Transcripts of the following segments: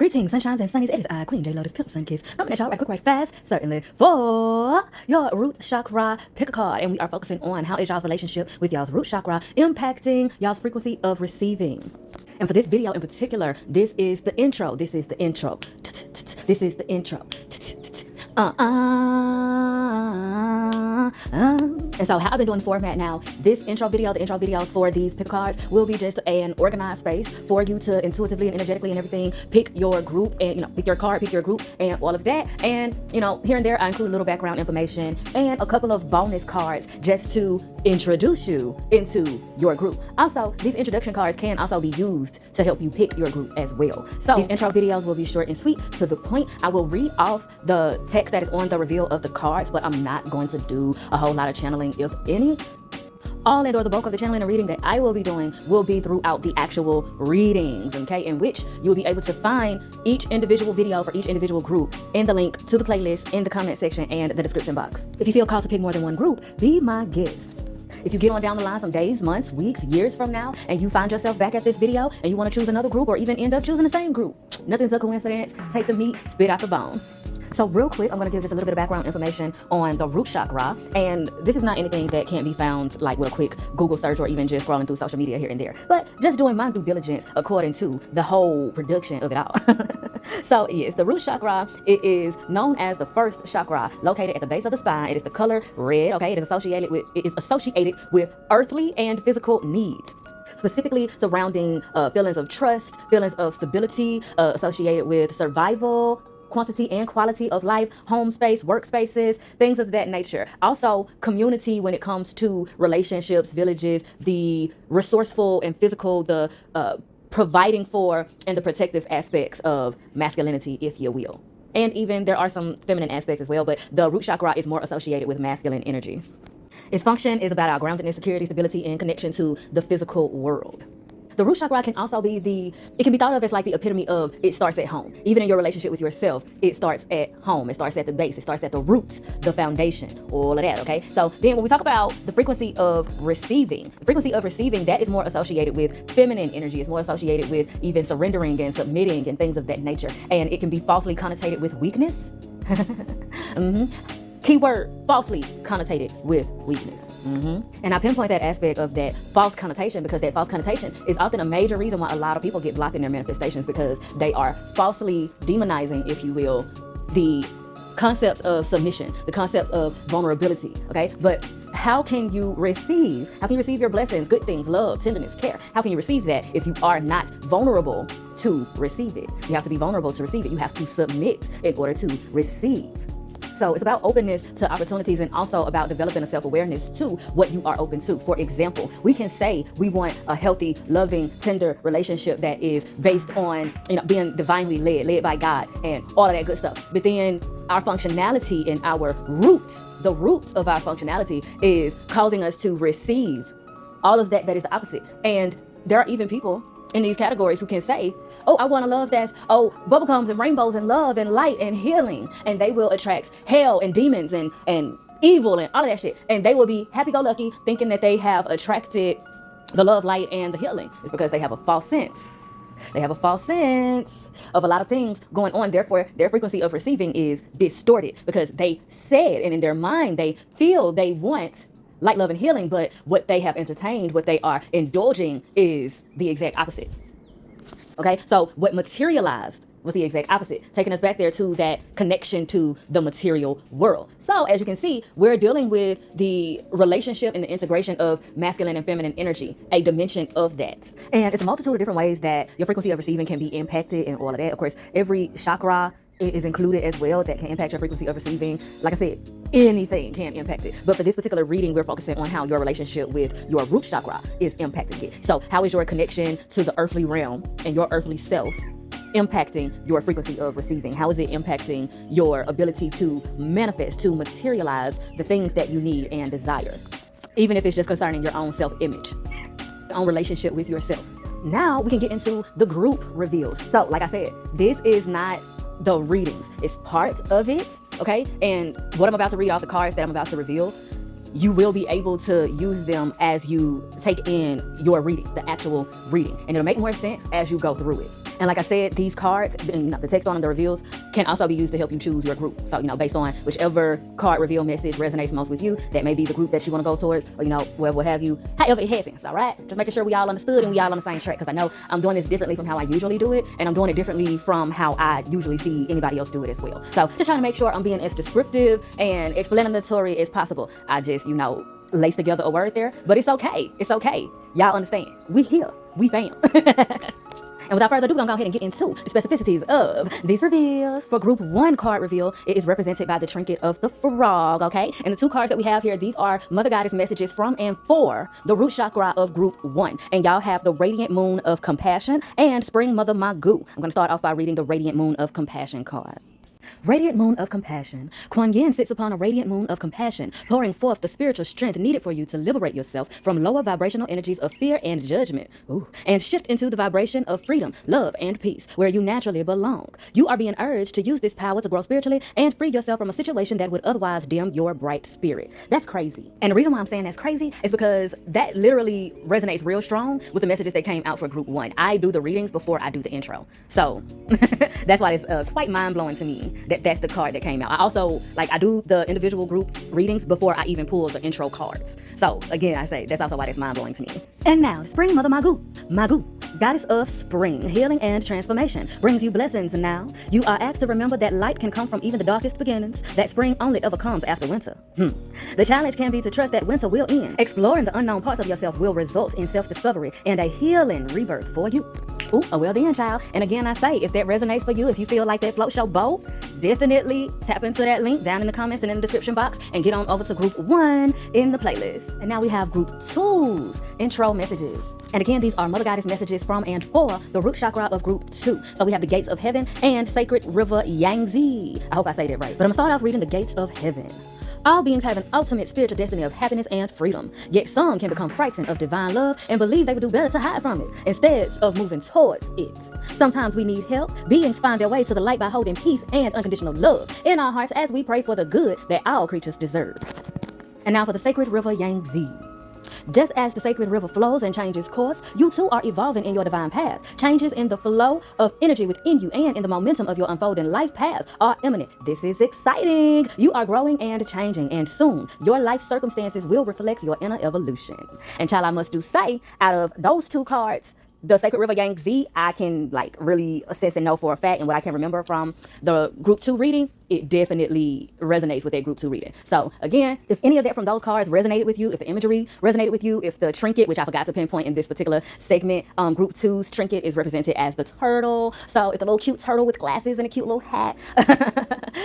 Greetings, sunshines and sunnies. It is I, Queen J Lotus Pimp Sun Kiss, coming at y'all right quick, right fast, certainly for your root chakra. Pick a card, and we are focusing on how is y'all's relationship with y'all's root chakra impacting y'all's frequency of receiving. And for this video in particular, this is the intro. This is the intro. This is the intro. And so how I've been doing the format now, this intro video, the intro videos for these pick cards will be just an organized space for you to intuitively and energetically and everything pick your group and, pick your card, pick your group and all of that. And, here and there, I include a little background information and a couple of bonus cards just to introduce you into your group. Also, these introduction cards can also be used to help you pick your group as well. So these intro videos will be short and sweet, to the point. I will read off the text that is on the reveal of the cards, but I'm not going to do a whole lot of channeling, if any. All and or the bulk of the channeling and reading that I will be doing will be throughout the actual readings, okay, in which you'll be able to find each individual video for each individual group in the link to the playlist in the comment section and the description box. If you feel called to pick more than one group, be my guest. If you get on down the line some days, months, weeks, years from now, and you find yourself back at this video and you want to choose another group or even end up choosing the same group, nothing's a coincidence. Take the meat, spit out the bone. So real quick, I'm going to give just a little bit of background information on the root chakra. And this is not anything that can't be found like with a quick Google search or even just scrolling through social media here and there, but just doing my due diligence according to the whole production of it all. So yes, the root chakra, it is known as the first chakra, located at the base of the spine. It is the color red, okay? It is associated with earthly and physical needs, specifically surrounding feelings of trust, feelings of stability, associated with survival, quantity and quality of life, home space, workspaces, things of that nature. Also, community when it comes to relationships, villages, the resourceful and physical, the providing for and the protective aspects of masculinity, if you will. And even there are some feminine aspects as well, but the root chakra is more associated with masculine energy. Its function is about our groundedness, security, stability, and connection to the physical world. The root chakra can also be it can be thought of as like the epitome of it starts at home. Even in your relationship with yourself, it starts at home. It starts at the base. It starts at the roots, the foundation, all of that, okay? So then when we talk about the frequency of receiving, that is more associated with feminine energy. It's more associated with even surrendering and submitting and things of that nature. And it can be falsely connotated with weakness. Keyword, falsely connotated with weakness. And I pinpoint that aspect of that false connotation because that false connotation is often a major reason why a lot of people get blocked in their manifestations, because they are falsely demonizing, if you will, the concepts of submission, the concepts of vulnerability, okay? But how can you receive your blessings, good things, love, tenderness, care? How can you receive that if you are not vulnerable to receive it? You have to be vulnerable to receive it. You have to submit in order to receive. So it's about openness to opportunities and also about developing a self-awareness to what you are open to. For example, we can say we want a healthy, loving, tender relationship that is based on being divinely led by God and all of that good stuff. But then our functionality and the root of our functionality is causing us to receive all of that is the opposite. And there are even people in these categories who can say, oh, I want a love that's, bubblegums and rainbows and love and light and healing. And they will attract hell and demons and evil and all of that shit. And they will be happy-go-lucky thinking that they have attracted the love, light, and the healing. It's because they have a false sense. They have a false sense of a lot of things going on. Therefore, their frequency of receiving is distorted because they said, and in their mind, they feel they want light, love, and healing. But what they have entertained, what they are indulging is the exact opposite. Okay, so what materialized was the exact opposite, taking us back there to that connection to the material world. So as you can see, we're dealing with the relationship and the integration of masculine and feminine energy, a dimension of that. And it's a multitude of different ways that your frequency of receiving can be impacted and all of that. Of course, every chakra is included as well that can impact your frequency of receiving. Like I said, anything can impact it. But for this particular reading, we're focusing on how your relationship with your root chakra is impacting it. So how is your connection to the earthly realm and your earthly self impacting your frequency of receiving? How is it impacting your ability to manifest, to materialize the things that you need and desire? Even if it's just concerning your own self-image, your own relationship with yourself. Now we can get into the group reveals. So like I said, this is not the readings. It's part of it, okay? And what I'm about to read off the cards that I'm about to reveal, you will be able to use them as you take in your reading, the actual reading. And it'll make more sense as you go through it. And like I said, these cards, the text on them, the reveals, can also be used to help you choose your group. So, based on whichever card reveal message resonates most with you, that may be the group that you want to go towards, or, what have you. However it happens, all right? Just making sure we all understood and we all on the same track, because I know I'm doing this differently from how I usually do it, and I'm doing it differently from how I usually see anybody else do it as well. So just trying to make sure I'm being as descriptive and explanatory as possible. I just, lace together a word there, but it's okay. It's okay. Y'all understand. We here. We fam. And without further ado, I'm going to go ahead and get into the specificities of these reveals. For group 1 card reveal, it is represented by the trinket of the frog, okay? And the 2 cards that we have here, these are Mother Goddess messages from and for the root chakra of group 1. And y'all have the radiant moon of compassion and spring mother Magu. I'm going to start off by reading the radiant moon of compassion card. Radiant moon of compassion. Kuan Yin sits upon a radiant moon of compassion, pouring forth the spiritual strength needed for you to liberate yourself from lower vibrational energies of fear and judgment, and shift into the vibration of freedom, love, and peace, where you naturally belong. You are being urged to use this power to grow spiritually and free yourself from a situation that would otherwise dim your bright spirit. That's crazy. And the reason why I'm saying that's crazy is because that literally resonates real strong with the messages that came out for group 1. I do the readings before I do the intro. So that's why it's quite mind-blowing to me that's the card that came out. I also, I do the individual group readings before I even pull the intro cards. So, again, I say that's also why that's mind-blowing to me. And now, Spring Mother Magu. Magu, goddess of spring, healing, and transformation, brings you blessings now. You are asked to remember that light can come from even the darkest beginnings, that spring only ever comes after winter. The challenge can be to trust that winter will end. Exploring the unknown parts of yourself will result in self-discovery and a healing rebirth for you. Well then, child. And again, I say, if that resonates for you, if you feel like that floats your boat, definitely tap into that link down in the comments and in the description box and get on over to group 1 in the playlist. And now we have group 2's intro messages. And again, these are Mother Goddess messages from and for the root chakra of group 2. So we have the gates of heaven and sacred river Yangtze. I hope I say that right. But I'm gonna start off reading the gates of heaven. All beings have an ultimate spiritual destiny of happiness and freedom. Yet some can become frightened of divine love and believe they would do better to hide from it, instead of moving towards it. Sometimes we need help. Beings find their way to the light by holding peace and unconditional love in our hearts as we pray for the good that all creatures deserve. And now for the sacred river Yangtze. Just as the sacred river flows and changes course, you too are evolving in your divine path. Changes in the flow of energy within you and in the momentum of your unfolding life path are imminent. This is exciting. You are growing and changing, and soon your life circumstances will reflect your inner evolution. And child, I must do say, out of those 2 cards, the Sacred River Yangtze, I can really assess and know for a fact, and what I can remember from the group 2 reading, it definitely resonates with that group 2 reading. So again, if any of that from those cards resonated with you, if the imagery resonated with you, if the trinket, which I forgot to pinpoint in this particular segment, group 2's trinket is represented as the turtle. So if the little cute turtle with glasses and a cute little hat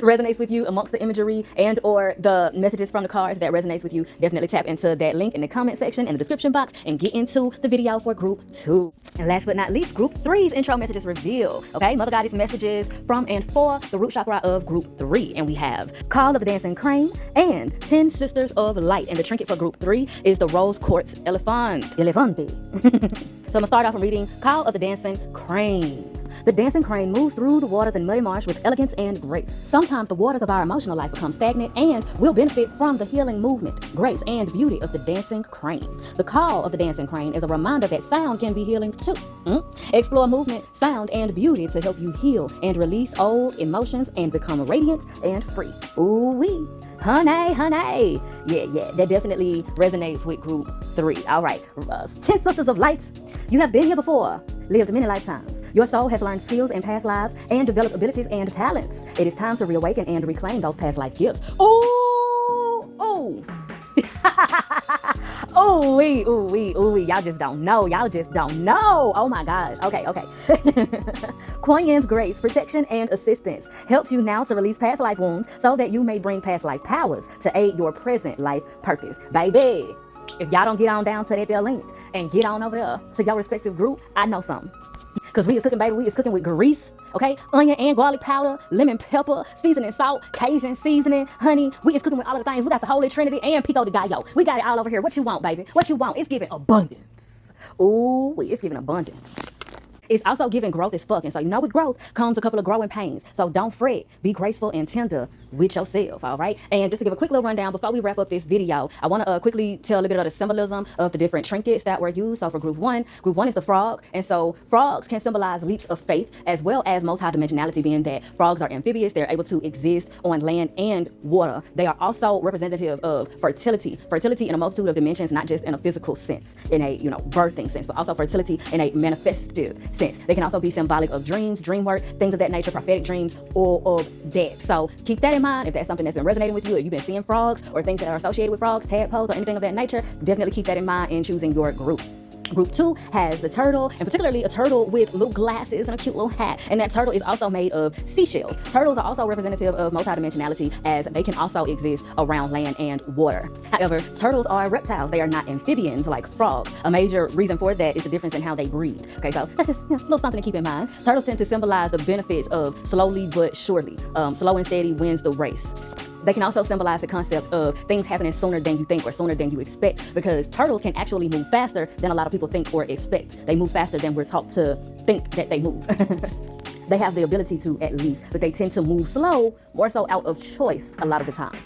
resonates with you amongst the imagery and or the messages from the cards that resonates with you, definitely tap into that link in the comment section and the description box and get into the video for group 2. And last but not least, group 3's intro messages reveal. Okay, Mother Goddess messages from and for the root chakra of group 3. And we have Call of the Dancing Crane and 10 Sisters of Light. And the trinket for group 3 is the Rose Quartz Elefante. So I'm gonna start off reading Call of the Dancing Crane. The dancing crane moves through the waters and muddy marsh with elegance and grace. Sometimes the waters of our emotional life become stagnant and will benefit from the healing movement, grace, and beauty of the dancing crane. The call of the dancing crane is a reminder that sound can be healing too. Explore movement, sound, and beauty to help you heal and release old emotions and become radiant and free. Ooh-wee. Honey. Yeah, that definitely resonates with group 3. All right, 10 Sisters of Light. You have been here before, lived many lifetimes. Your soul has learned skills in past lives and developed abilities and talents. It is time to reawaken and reclaim those past life gifts. Ooh. Ooh, y'all just don't know. Oh my gosh. Okay. Kuan Yin's grace, protection, and assistance helps you now to release past life wounds so that you may bring past life powers to aid your present life purpose. Baby, if y'all don't get on down to that there link and get on over there to your respective group, I know something. Because we is cooking, baby. We is cooking with grease, okay? Onion and garlic powder, lemon pepper, seasoning salt, Cajun seasoning, honey. We is cooking with all of the things. We got the Holy Trinity and pico de gallo. We got it all over here. What you want, baby? What you want? It's giving abundance. Ooh, it's giving abundance. It's also giving growth as fuck. And so, you know, with growth comes a couple of growing pains. So don't fret. Be graceful and tender with yourself, all right? And just to give a quick little rundown before we wrap up this video, I want to quickly tell a little bit of the symbolism of the different trinkets that were used. So for group one is the frog. And so frogs can symbolize leaps of faith, as well as multidimensionality, being that frogs are amphibious. They're able to exist on land and water. They are also representative of fertility in a multitude of dimensions, not just in a physical sense, in a, you know, birthing sense, but also fertility in a manifestive sense. They can also be symbolic of dreams, dream work, things of that nature, prophetic dreams, all of that. So keep that in mind. If that's something that's been resonating with you, if you've been seeing frogs or things that are associated with frogs, tadpoles, or anything of that nature, definitely keep that in mind in choosing your group. Group two has the turtle, and particularly a turtle with little glasses and a cute little hat. And that turtle is also made of seashells. Turtles are also representative of multidimensionality, as they can also exist around land and water. However, turtles are reptiles. They are not amphibians like frogs. A major reason for that is the difference in how they breathe. Okay, so that's just, you know, a little something to keep in mind. Turtles tend to symbolize the benefits of slowly but surely. Slow and steady wins the race. They can also symbolize the concept of things happening sooner than you think or sooner than you expect, because turtles can actually move faster than a lot of people think or expect. They move faster than we're taught to think that they move. They have the ability to, at least, but they tend to move slow, more so out of choice a lot of the time.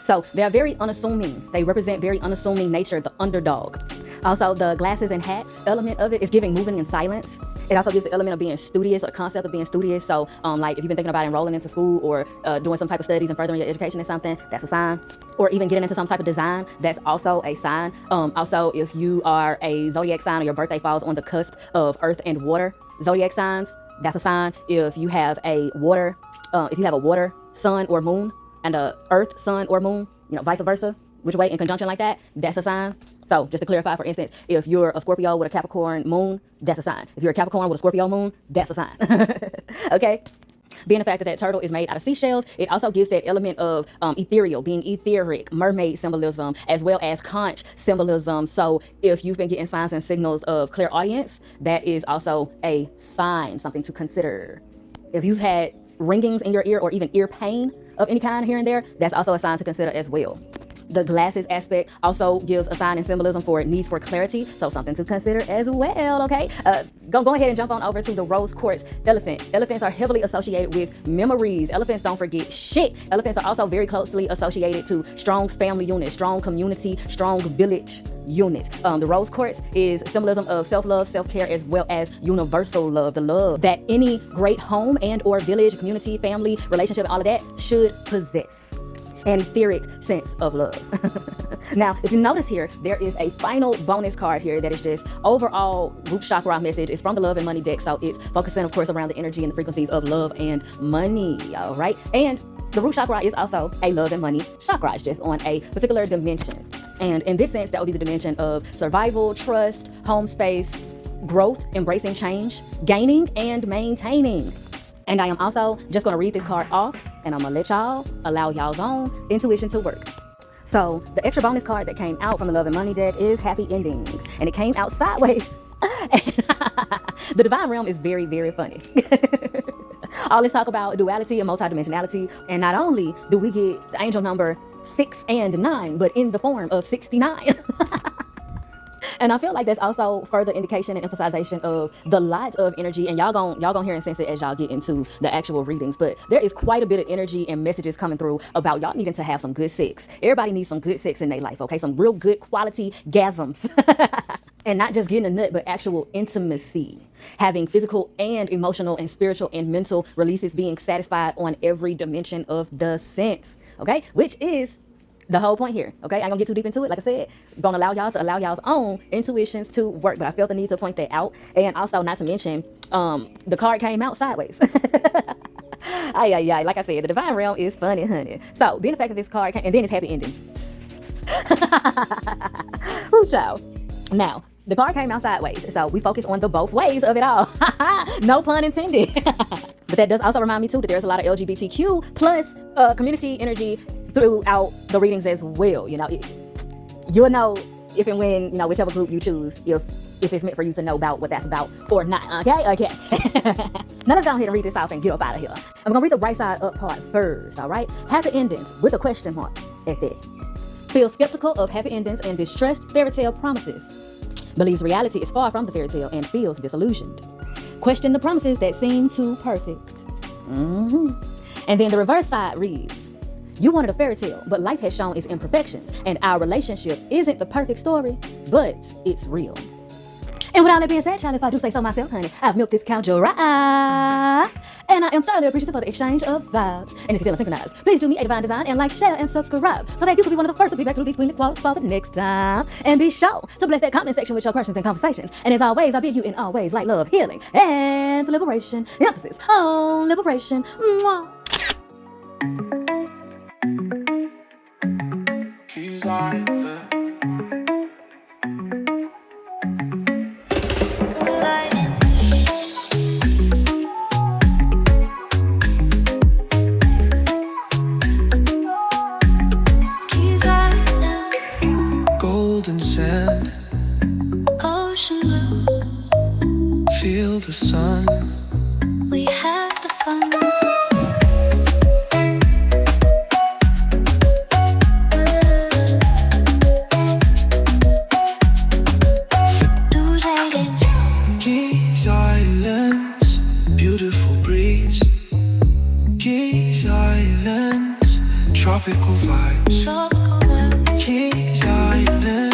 So they're very unassuming. They represent very unassuming nature, the underdog. Also, the glasses and hat element of it is giving moving in silence. It also gives the element of being studious, or the concept of being studious. So like if you've been thinking about enrolling into school, or doing some type of studies and furthering your education in something, that's a sign. Or even getting into some type of design, that's also a sign. Also, if you are a zodiac sign or your birthday falls on the cusp of earth and water zodiac signs, that's a sign. If you have a water sun or moon and a earth sun or moon, you know, vice versa, which way in conjunction like that, that's a sign. So just to clarify, for instance, if you're a Scorpio with a Capricorn moon, that's a sign. If you're a Capricorn with a Scorpio moon, that's a sign. Okay? Being the fact that that turtle is made out of seashells, it also gives that element of ethereal, being etheric, mermaid symbolism, as well as conch symbolism. So if you've been getting signs and signals of clairaudience, that is also a sign, something to consider. If you've had ringings in your ear or even ear pain of any kind here and there, that's also a sign to consider as well. The glasses aspect also gives a sign and symbolism for needs for clarity, so something to consider as well, okay? Go ahead and jump on over to the rose quartz elephant. Elephants are heavily associated with memories. Elephants don't forget shit. Elephants are also very closely associated to strong family units, strong community, strong village units. The rose quartz is symbolism of self-love, self-care, as well as universal love, the love that any great home and or village, community, family, relationship, all of that should possess. An etheric sense of love. Now, if you notice here, there is a final bonus card here that is just overall root chakra message. It's from the love and money deck, so it's focusing, of course, around the energy and the frequencies of love and money, all right? And the root chakra is also a love and money chakra. It's just on a particular dimension. And in this sense, that would be the dimension of survival, trust, home space, growth, embracing change, gaining, and maintaining. And I am also just going to read this card off, and I'm going to let y'all allow y'all's own intuition to work. So the extra bonus card that came out from the Love and Money deck is Happy Endings, and it came out sideways. The divine realm is very, very funny. All this talk about duality and multidimensionality, and not only do we get the angel number 6 and 9, but in the form of 69. And I feel like that's also further indication and emphasization of the lot of energy, and y'all gonna hear and sense it as y'all get into the actual readings, but there is quite a bit of energy and messages coming through about y'all needing to have some good sex. Everybody needs some good sex in their life, okay? Some real good quality gasms. And not just getting a nut, but actual intimacy. Having physical and emotional and spiritual and mental releases, being satisfied on every dimension of the sense, okay? Which is the whole point here, okay? I ain't gonna get too deep into it. Like I said, gonna allow y'all to allow y'all's own intuitions to work, but I felt the need to point that out. And also, not to mention, the card came out sideways. Like I said, the divine realm is funny, honey. So, being the fact that this card came, and then it's Happy Endings. Whoo, child. Now, the card came out sideways, so we focus on the both ways of it all. No pun intended. But that does also remind me, too, that there's a lot of LGBTQ plus community energy throughout the readings as well. You know, you'll know if and when, you know, whichever group you choose, if it's meant for you to know about what that's about or not. Okay. Now let's go ahead and read this off and get up out of here. I'm gonna read the right side up part first. All right. Happy endings with a question mark at that. Feels skeptical of happy endings and distrust fairy tale promises. Believes reality is far from the fairy tale and feels disillusioned. Question the promises that seem too perfect. And then the reverse side reads, you wanted a fairy tale, but life has shown its imperfections, and our relationship isn't the perfect story, but it's real. And with all that being said, child, if I do say so myself, honey, I've milked this cow dry. And I am thoroughly appreciative for the exchange of vibes. And if you're feeling synchronized, please do me a divine design and like, share, and subscribe so that you can be one of the first to be back through these queenly quotes for the next time. And be sure to bless that comment section with your questions and conversations. And as always, I bid you in all ways light, love, healing, and liberation. Emphasis on liberation. Mwah. Golden sand, ocean blue, feel the sun. we have the fun. Keys Islands, beautiful breeze. Keys Islands, tropical vibes. Tropical vibes. Keys Islands.